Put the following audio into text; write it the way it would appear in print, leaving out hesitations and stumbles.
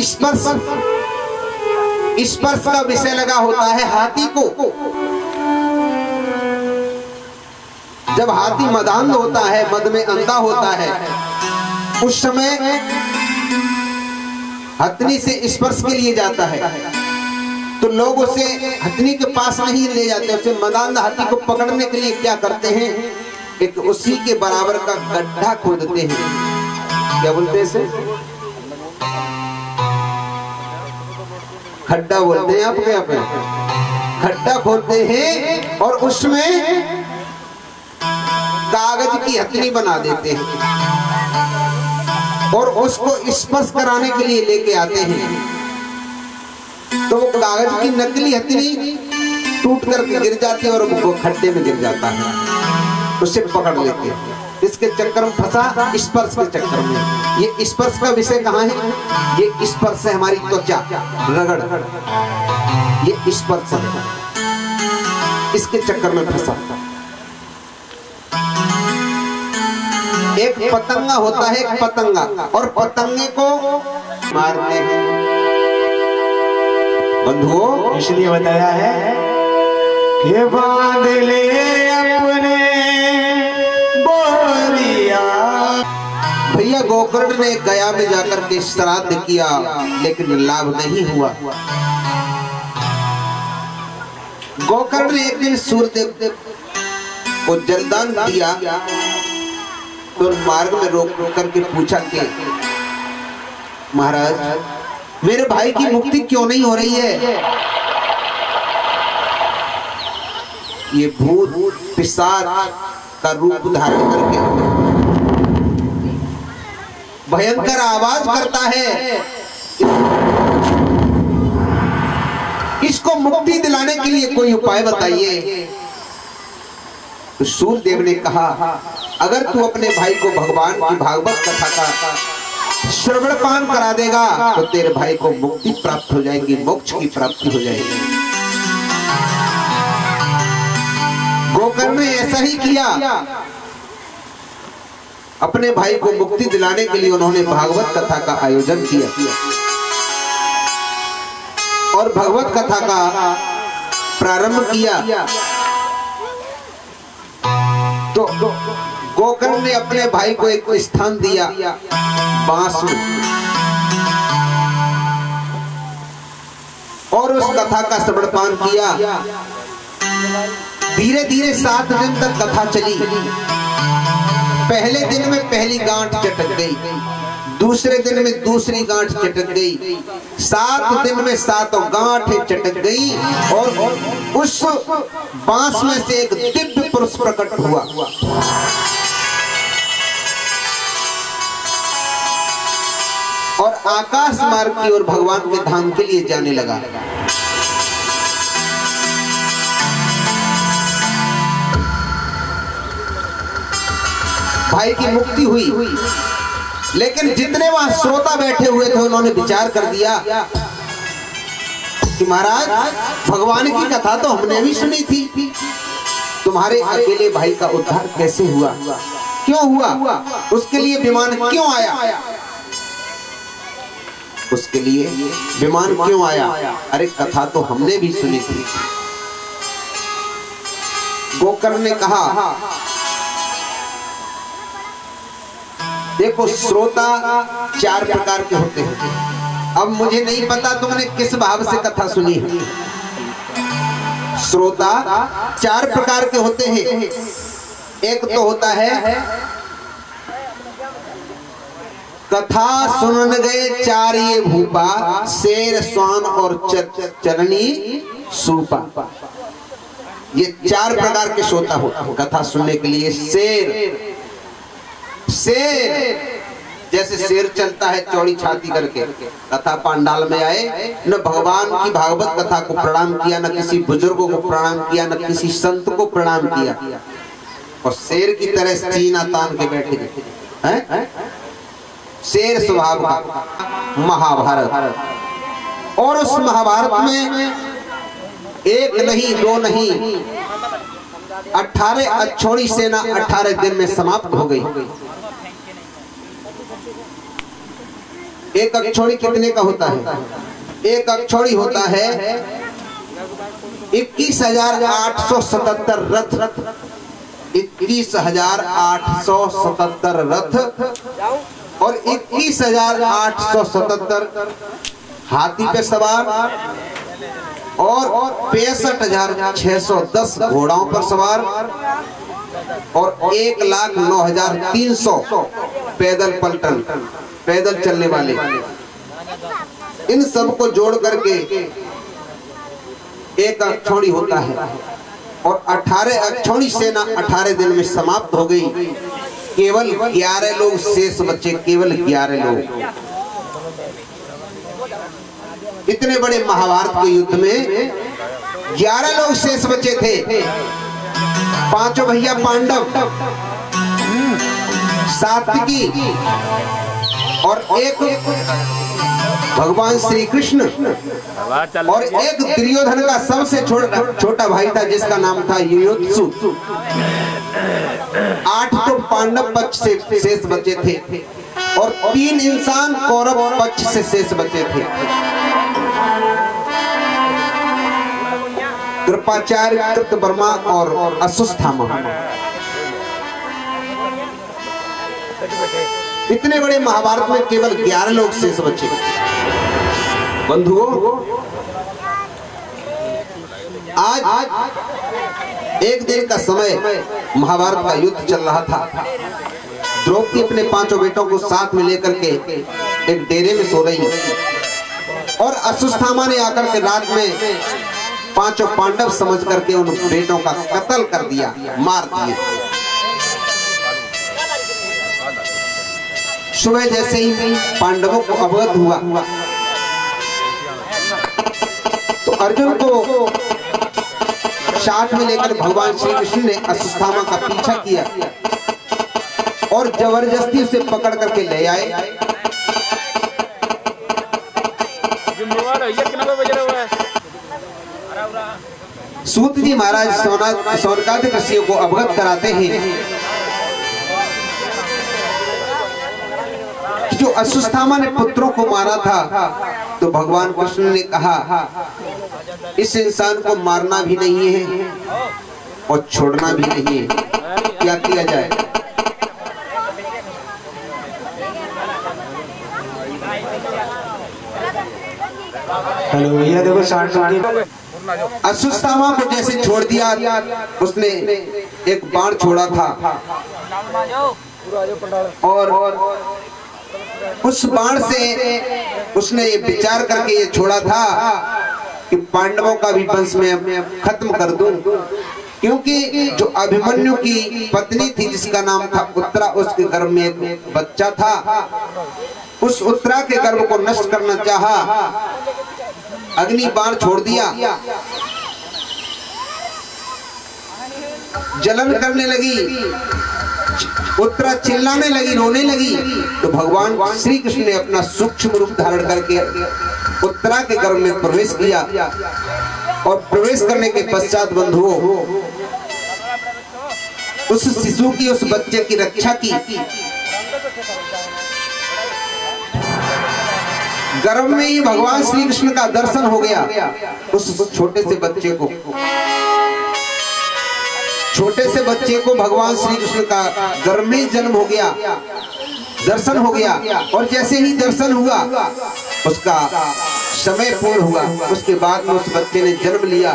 स्पर्श का विषय लगा होता है हाथी को। जब हाथी मदांध होता है, मद में अंधा होता है, उस समय हथनी से स्पर्श के लिए जाता है तो लोग उसे हथनी के पास नहीं ले जाते, उसे मदांध हाथी को पकड़ने के लिए क्या करते हैं, एक उसी के बराबर का गड्ढा खोदते हैं। क्या बोलते हैं इसे? खड्डा बोलते हैं आपके यहाँ पे। खड्डा खोदते हैं और उसमें कागज की हथनी बना देते हैं और उसको स्पर्श कराने के लिए लेके आते हैं। तो वो कागज की नकली हथनी टूट करके गिर जाती है और वो खड्डे में गिर जाता है, उसे पकड़ लेते हैं। इसके चक्कर में फंसा, स्पर्श के चक्कर में। ये स्पर्श का विषय कहाँ है? ये स्पर्श है हमारी त्वचा, रगड़, ये स्पर्श है, इसके चक्कर में फंसा। एक पतंगा होता है, एक पतंगा, और पतंगे को मारते हैं। बंधुओं, इसलिए बताया है कि बांध ले अपने बोरिया। भैया गोकर्ण ने गया में जाकर के श्राद्ध किया लेकिन लाभ नहीं हुआ। गोकर्ण ने एक दिन सूर्यदेव को जलदान दिया तो मार्ग में रोक करके पूछा कि महाराज, मेरे भाई की मुक्ति क्यों नहीं हो रही है? ये भूत पिशाच का रूप धारण करके भयंकर आवाज करता है, इसको मुक्ति दिलाने के लिए कोई उपाय बताइए। तो सूर्यदेव ने कहा, अगर तू अपने भाई को भगवान की भागवत कथा का श्रवण पान करा देगा तो तेरे भाई को मुक्ति प्राप्त हो जाएगी, मोक्ष की प्राप्ति हो जाएगी। गोकर्ण ने ऐसा ही किया। अपने भाई को मुक्ति दिलाने के लिए उन्होंने भागवत कथा का आयोजन किया और भगवत कथा का प्रारंभ किया। तो गोकर्ण ने अपने भाई को एक स्थान दिया बांस में और उस कथा का श्रवणपान किया। धीरे धीरे 7 दिन तक कथा चली। पहले दिन में पहली गांठ चटक गई, दूसरे दिन में दूसरी गांठ चटक गई, 7 दिन में 7 गांठें चटक गई और उस बांस में से एक दिव्य पुरुष प्रकट हुआ। और आकाश मार्ग की ओर भगवान के धाम के लिए जाने लगा। भाई की मुक्ति हुई, लेकिन जितने वहां श्रोता बैठे हुए थे उन्होंने विचार कर दिया कि महाराज, भगवान की कथा तो हमने भी सुनी थी, तुम्हारे अकेले भाई का उद्धार कैसे हुआ, क्यों हुआ, उसके लिए विमान क्यों आया, उसके लिए विमान क्यों आया? अरे कथा तो हमने भी सुनी थी। गोकर्ण ने कहा, देखो श्रोता 4 प्रकार के होते हैं। अब मुझे नहीं पता तुमने किस भाव से कथा सुनी है। श्रोता 4 प्रकार के होते हैं। एक तो होता है कथा सुनन गए 4 ये भूपा, शेर स्वान और चरणी सूपा। ये 4 प्रकार के श्रोता होते हैं कथा सुनने के लिए। शेर जैसे शेर चलता है चौड़ी छाती करके, कथा पंडाल में आए, न भगवान की भागवत कथा को प्रणाम किया, न किसी बुजुर्गों को प्रणाम किया, न किसी संत को प्रणाम किया, और शेर की तरह सीना तान के बैठे हैं। शेर स्वभाव का महाभारत, और उस महाभारत में 1 नहीं 2 नहीं 18 अक्षौणी सेना 18 दिन में समाप्त हो गई। एक अक्षौणी कितने का होता है? एक अक्षौणी होता है 21,877 रथ, 21,877 रथ और 21,877 हाथी पे सवार और 65,610 घोड़ाओं पर सवार और 1,09,300 पैदल पलटन, पैदल चलने वाले, इन सब को जोड़ करके एक अक्षौणी होता है। और 18 अक्षौणी सेना 18 दिन में समाप्त हो गई। केवल 11 लोग शेष बचे, केवल 11 लोग। इतने बड़े महाभारत के युद्ध में 11 लोग शेष बचे थे। पांचों भैया पांडव, सात्विकी और एक भगवान श्री कृष्ण और एक दुर्योधन का सबसे छोटा भाई था जिसका नाम था युयुत्सु। 8 तो पांडव पक्ष से शेष बचे थे और 3 इंसान कौरव पक्ष से शेष बचे थे। कृपाचार्य, कृतवर्मा और अश्वत्थामा। इतने बड़े महाभारत में केवल 11 लोग शेष बचे। बंधुओं, आज एक दिन का समय महाभारत का युद्ध चल रहा था। द्रौपदी अपने 5 बेटों को साथ में लेकर के एक डेरे में सो रही और अश्वत्थामा ने आकर के रात में 5 पांडव समझ करके उन बेटों का कत्ल कर दिया, मार दिए। सुबह जैसे ही पांडवों को अवगत हुआ तो अर्जुन को साथ में लेकर भगवान श्री कृष्ण ने अश्वत्थामा का पीछा किया और जबरदस्ती उसे पकड़ करके ले आए। सूत जी महाराज सौनकादि ऋषियों को अवगत कराते हैं जो अश्वत्थामा ने पुत्रों को मारा था तो भगवान कृष्ण ने कहा इस इंसान को मारना भी नहीं है और छोड़ना भी नहीं है, क्या किया जाए? हेलो भैया, देखो अश्वत्थामा को जैसे छोड़ दिया, उसने एक बाण छोड़ा था और उस बाण से उसने ये विचार करके ये छोड़ा था कि पांडवों का भी वंश में खत्म कर दूं, क्योंकि जो अभिमन्यु की पत्नी थी जिसका नाम था उत्तरा, उसके गर्भ में एक बच्चा था। उस उत्तरा के गर्भ को नष्ट करना चाहा, अग्नि बाण छोड़ दिया, जलन करने लगी, उत्तरा चिल्लाने लगी, रोने लगी। तो भगवान श्री कृष्ण ने अपना सूक्ष्म रूप धारण करके उत्तरा के गर्भ में प्रवेश किया और प्रवेश करने के पश्चात बंधुओं उस शिशु की, उस बच्चे की रक्षा की। गर्भ में ही भगवान श्री कृष्ण का दर्शन हो गया उस छोटे से बच्चे को। छोटे से बच्चे को भगवान श्री कृष्ण का गर्भ में जन्म हो गया, दर्शन हो गया और जैसे ही दर्शन हुआ उसका समय पूर्ण हुआ। उसके बाद में उस बच्चे ने जन्म लिया।